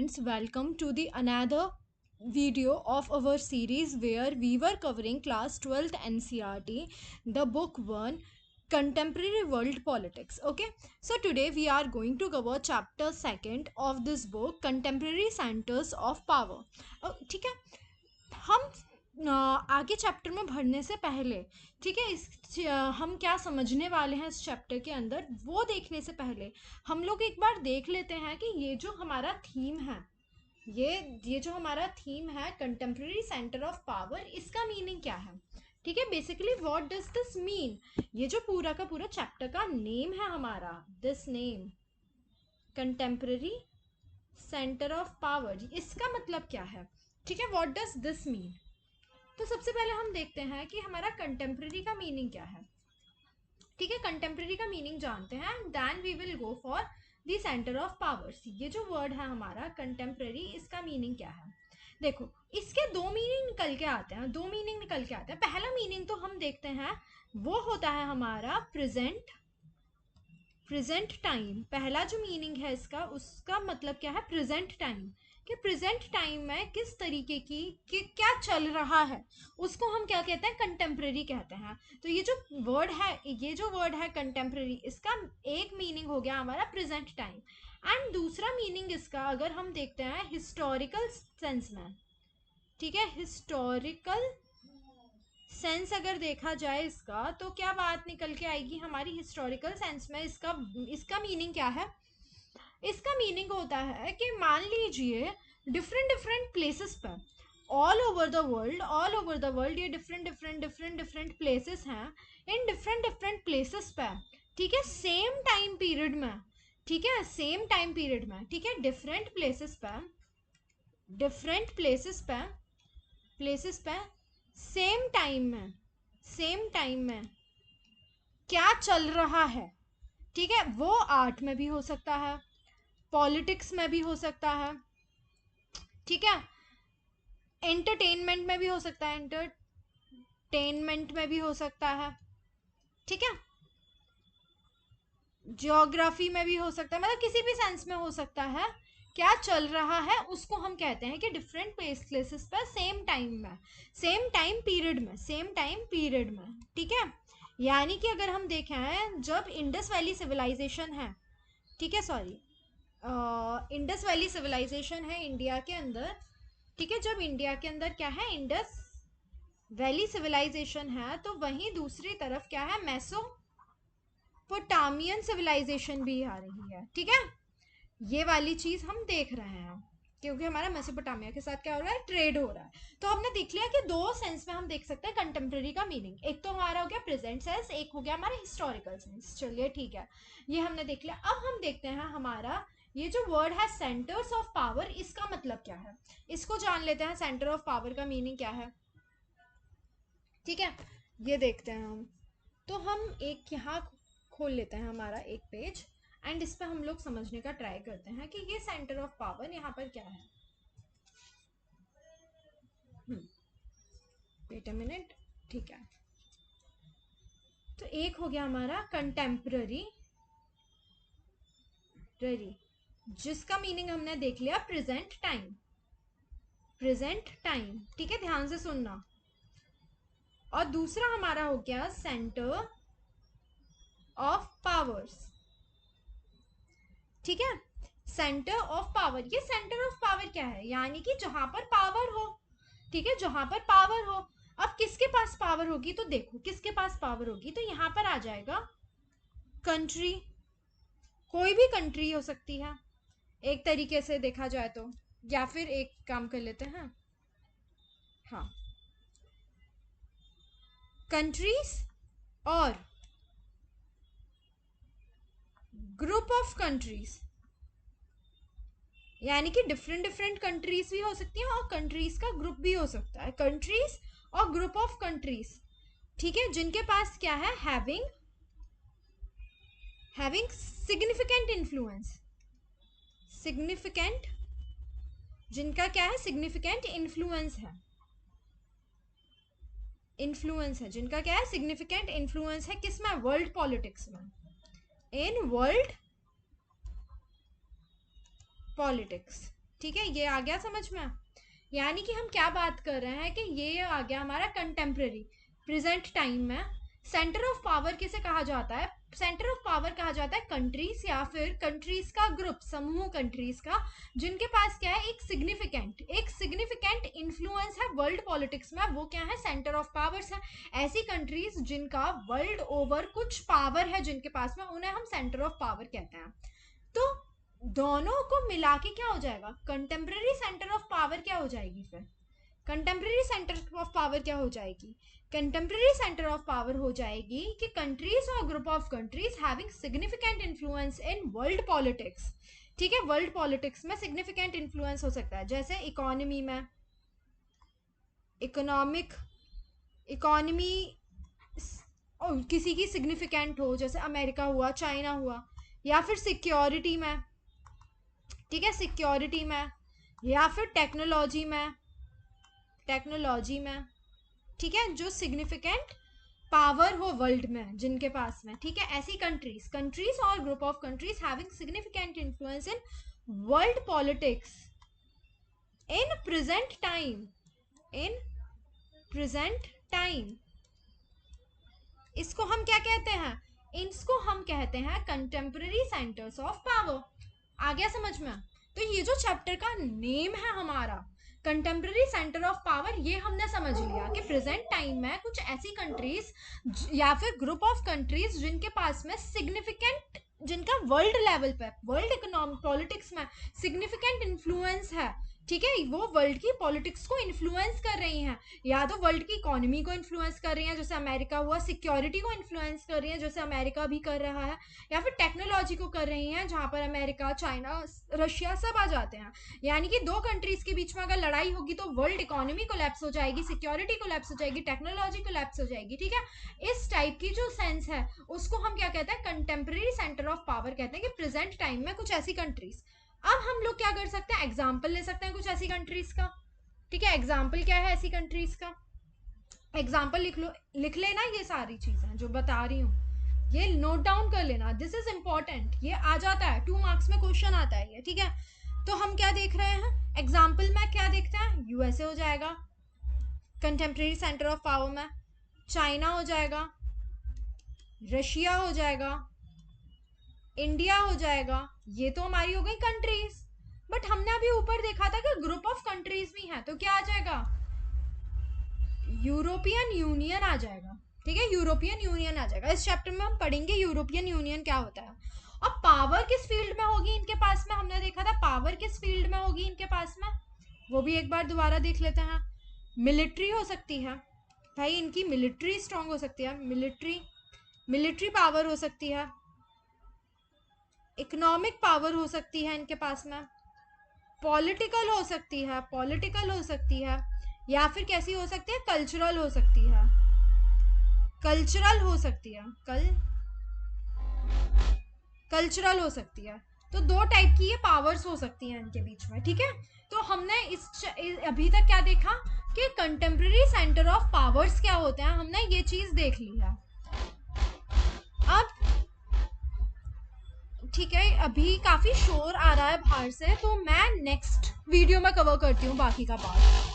students, welcome to the another video of our series where we were covering class 12th NCERT, the book 1, Contemporary World Politics. Okay, so today we are going to cover chapter 2nd of this book, Contemporary Centers of Power. ठीक है, हम आगे chapter में बढ़ने से पहले, ठीक है, हम क्या समझने वाले हैं इस चैप्टर के अंदर वो देखने से पहले हम लोग एक बार देख लेते हैं कि ये जो हमारा थीम है, ये जो हमारा थीम है कंटेम्प्रेरी सेंटर ऑफ पावर, इसका मीनिंग क्या है. ठीक है, basically what does this mean. ये जो पूरा का पूरा चैप्टर का नेम है हमारा, this name contemporary centre of power, इसका मतलब क्या है. ठीक है, व्हाट डज दिस मीन. तो सबसे पहले हम देखते हैं कि हमारा कंटेम्प्रेरी का मीनिंग क्या है. ठीक है, कंटेम्प्रेरी का मीनिंग जानते हैं, then we will go for the centre of powers. ये जो वर्ड है हमारा कंटेम्प्रेरी, इसका मीनिंग क्या है. देखो, इसके दो मीनिंग निकल के आते हैं. पहला मीनिंग तो हम देखते हैं, वो होता है हमारा प्रेजेंट टाइम. पहला जो मीनिंग है इसका, उसका मतलब क्या है, प्रेजेंट टाइम. कि प्रेजेंट टाइम में किस तरीके की कि क्या चल रहा है, उसको हम क्या कहते हैं, कंटेम्प्रेरी कहते हैं. तो ये जो वर्ड है कंटेम्प्रेरी, इसका एक मीनिंग हो गया हमारा प्रेजेंट टाइम. एंड दूसरा मीनिंग इसका अगर हम देखते हैं हिस्टोरिकल सेंस में, ठीक है, हिस्टोरिकल सेंस अगर देखा जाए इसका, तो क्या बात निकल के आएगी हमारी हिस्टोरिकल सेंस में. इसका मीनिंग क्या है. इसका मीनिंग होता है कि मान लीजिए डिफरेंट प्लेसेस पर ऑल ओवर द वर्ल्ड ये डिफरेंट प्लेसेस हैं. इन डिफरेंट प्लेसेस पर, ठीक है, सेम टाइम पीरियड में, ठीक है, ठीक है, डिफरेंट प्लेसेस पे सेम टाइम में क्या चल रहा है. ठीक है, वो आर्ट में भी हो सकता है, पॉलिटिक्स में भी हो सकता है, ठीक है, एंटरटेनमेंट में भी हो सकता है, ठीक है, ज्योग्राफी में भी हो सकता है, मतलब किसी भी सेंस में हो सकता है. क्या चल रहा है उसको हम कहते हैं कि डिफरेंट प्लेसेस पर सेम टाइम पीरियड में, ठीक है. यानी कि अगर हम देखें, जब इंडस वैली सिविलाइजेशन है, ठीक है, इंडस वैली सिविलाइजेशन है इंडिया के अंदर, ठीक है, जब इंडिया के अंदर क्या है, इंडस वैली सिविलाइजेशन है, तो वहीं दूसरी तरफ क्या है, मेसोपोटामियन सिविलाइजेशन भी आ रही है. ठीक है, ये वाली चीज हम देख रहे हैं क्योंकि हमारा मेसोपोटामिया के साथ क्या हो रहा है, ट्रेड हो रहा है. तो हमने देख लिया कि दो सेंस में हम देख सकते हैं कंटेम्प्रेरी का मीनिंग. एक तो हमारा हो गया प्रेजेंट सेंस, एक हो गया हमारा हिस्टोरिकल सेंस. चलिए ठीक है, ये हमने देख लिया. अब हम देखते हैं हमारा ये जो वर्ड है सेंटर्स ऑफ पावर, इसका मतलब क्या है, इसको जान लेते हैं. सेंटर ऑफ पावर का मीनिंग क्या है, ठीक है, ये देखते हैं हम. तो हम एक यहाँ खोल लेते हैं हमारा एक पेज, एंड इस पर हम लोग समझने का ट्राई करते हैं कि ये सेंटर ऑफ पावर यहाँ पर क्या है. वेट अ मिनट, ठीक है. तो एक हो गया हमारा कंटेम्प्रेरी, जिसका मीनिंग हमने देख लिया प्रेजेंट टाइम, ठीक है, ध्यान से सुनना. और दूसरा हमारा हो गया सेंटर ऑफ पावर्स, ठीक है, सेंटर ऑफ पावर. ये सेंटर ऑफ पावर क्या है, यानी कि जहां पर पावर हो, ठीक है, जहां पर पावर हो. अब किसके पास पावर होगी, तो देखो किसके पास पावर होगी, तो यहां पर आ जाएगा कंट्री. कोई भी कंट्री हो सकती है एक तरीके से देखा जाए तो, या फिर एक काम कर लेते हैं, हाँ, कंट्रीज और ग्रुप ऑफ कंट्रीज, यानी कि डिफरेंट कंट्रीज भी हो सकती हैं और कंट्रीज का ग्रुप भी हो सकता है. कंट्रीज और ग्रुप ऑफ कंट्रीज, ठीक है, जिनके पास क्या है, हैविंग सिग्निफिकेंट जिनका क्या है, सिग्निफिकेंट इन्फ्लुएंस है, जिनका क्या है, सिग्निफिकेंट इन्फ्लुएंस है. किसमें, वर्ल्ड पॉलिटिक्स में, इन वर्ल्ड पॉलिटिक्स, ठीक है, ये आ गया समझ में। यानी कि हम क्या बात कर रहे हैं कि ये आ गया हमारा कंटेम्प्रेरी, प्रेजेंट टाइम में। सेंटर ऑफ पावर किसे कहा जाता है? सेंटर ऑफ पावर कहा जाता है कंट्रीज या फिर कंट्रीज का ग्रुप, समूह कंट्रीज का, जिनके पास क्या है, एक सिग्निफिकेंट इन्फ्लुएंस है वर्ल्ड पॉलिटिक्स में। वो क्या है? सेंटर ऑफ पावर्स है। ऐसी कंट्रीज जिनका वर्ल्ड ओवर कुछ पावर है जिनके पास में, उन्हें हम सेंटर ऑफ पावर कहते हैं। तो दोनों को मिला के क्या हो जाएगा? कंटेम्प्रेरी सेंटर ऑफ पावर क्या हो जाएगी फिर? कंटेम्प्रेरी सेंटर ऑफ पावर क्या हो जाएगी? कंटेम्प्रेरी सेंटर ऑफ पावर हो जाएगी कि कंट्रीज और group of countries having significant influence in world politics. ठीक है, वर्ल्ड पॉलिटिक्स में सिग्निफिकेंट इन्फ्लुएंस हो सकता है, जैसे इकोनॉमी में, इकोनॉमी किसी की सिग्निफिकेंट हो, जैसे अमेरिका हुआ, चाइना हुआ, या फिर सिक्योरिटी में, ठीक है, सिक्योरिटी में, या फिर टेक्नोलॉजी में, ठीक है, जो सिग्निफिकेंट पावर हो वर्ल्ड में जिनके पास में, ठीक है, ऐसी कंट्रीज और group of countries having significant influence in world politics in present time, इसको हम क्या कहते हैं? इसको हम कहते हैं कंटेम्प्रेरी सेंटर्स ऑफ पावर। आ गया समझ में? तो ये जो चैप्टर का नेम है हमारा, कंटेम्प्रेरी सेंटर ऑफ पावर, ये हमने समझ लिया कि प्रेजेंट टाइम में कुछ ऐसी कंट्रीज या फिर ग्रुप ऑफ कंट्रीज जिनके पास में सिग्निफिकेंट, जिनका वर्ल्ड लेवल पे, वर्ल्ड इकोनॉमिक पॉलिटिक्स में सिग्निफिकेंट इन्फ्लुएंस है, ठीक है, वो वर्ल्ड की पॉलिटिक्स को इन्फ्लुएंस कर रही हैं, या तो वर्ल्ड की इकोनॉमी को इन्फ्लुएंस कर रही हैं जैसे अमेरिका हुआ, सिक्योरिटी को इन्फ्लुएंस कर रही हैं जैसे अमेरिका भी कर रहा है, या फिर टेक्नोलॉजी को कर रही हैं जहां पर अमेरिका, चाइना, रशिया सब आ जाते हैं। यानी कि दो कंट्रीज के बीच में अगर लड़ाई होगी तो वर्ल्ड इकोनॉमी कोलैप्स हो जाएगी, सिक्योरिटी कोलैप्स हो जाएगी, टेक्नोलॉजी कोलैप्स हो जाएगी, ठीक है। इस टाइप की जो सेंस है उसको हम क्या कहते हैं? कंटेम्प्रेरी सेंटर ऑफ पावर कहते हैं, कि प्रेजेंट टाइम में कुछ ऐसी कंट्रीज। अब हम लोग क्या कर सकते हैं? एग्जाम्पल ले सकते हैं कुछ ऐसी कंट्रीज का, ठीक है। एग्जाम्पल क्या है ऐसी कंट्रीज का? एग्जाम्पल लिख लेना, ये सारी चीजें जो बता रही हूँ ये नोट डाउन कर लेना, दिस इज इंपॉर्टेंट, ये आ जाता है 2 मार्क्स में क्वेश्चन आता है ये, ठीक है। तो हम क्या देख रहे हैं? एग्जाम्पल में क्या देखते हैं? यूएसए हो जाएगा कंटेम्प्रेरी सेंटर ऑफ पावर में, चाइना हो जाएगा, रशिया हो जाएगा, इंडिया हो जाएगा। ये तो हमारी हो गई कंट्रीज, बट हमने अभी ऊपर देखा था कि ग्रुप ऑफ कंट्रीज भी हैं, तो क्या आ जाएगा? यूरोपियन यूनियन आ जाएगा, ठीक है, यूरोपियन यूनियन आ जाएगा। इस चैप्टर में हम पढ़ेंगे यूरोपियन यूनियन क्या होता है। अब पावर किस फील्ड में होगी इनके पास में? हमने देखा था पावर किस फील्ड में होगी इनके पास में, वो भी एक बार दोबारा देख लेते हैं। मिलिट्री हो सकती है भाई, इनकी मिलिट्री स्ट्रांग हो सकती है, मिलिट्री पावर हो सकती है, इकोनॉमिक पावर हो सकती है इनके पास में, पॉलिटिकल हो सकती है, या फिर कैसी हो सकती है? कल्चरल हो सकती है, कल्चरल हो सकती है। तो 2 टाइप की ये पावर्स हो सकती हैं इनके बीच में, ठीक है। तो हमने अभी तक क्या देखा कि कंटेम्प्रेरी सेंटर ऑफ पावर्स क्या होते हैं, हमने ये चीज देख ली है। अब ठीक है, अभी काफी शोर आ रहा है बाहर से, तो मैं नेक्स्ट वीडियो में कवर करती हूँ बाकी का पार्ट।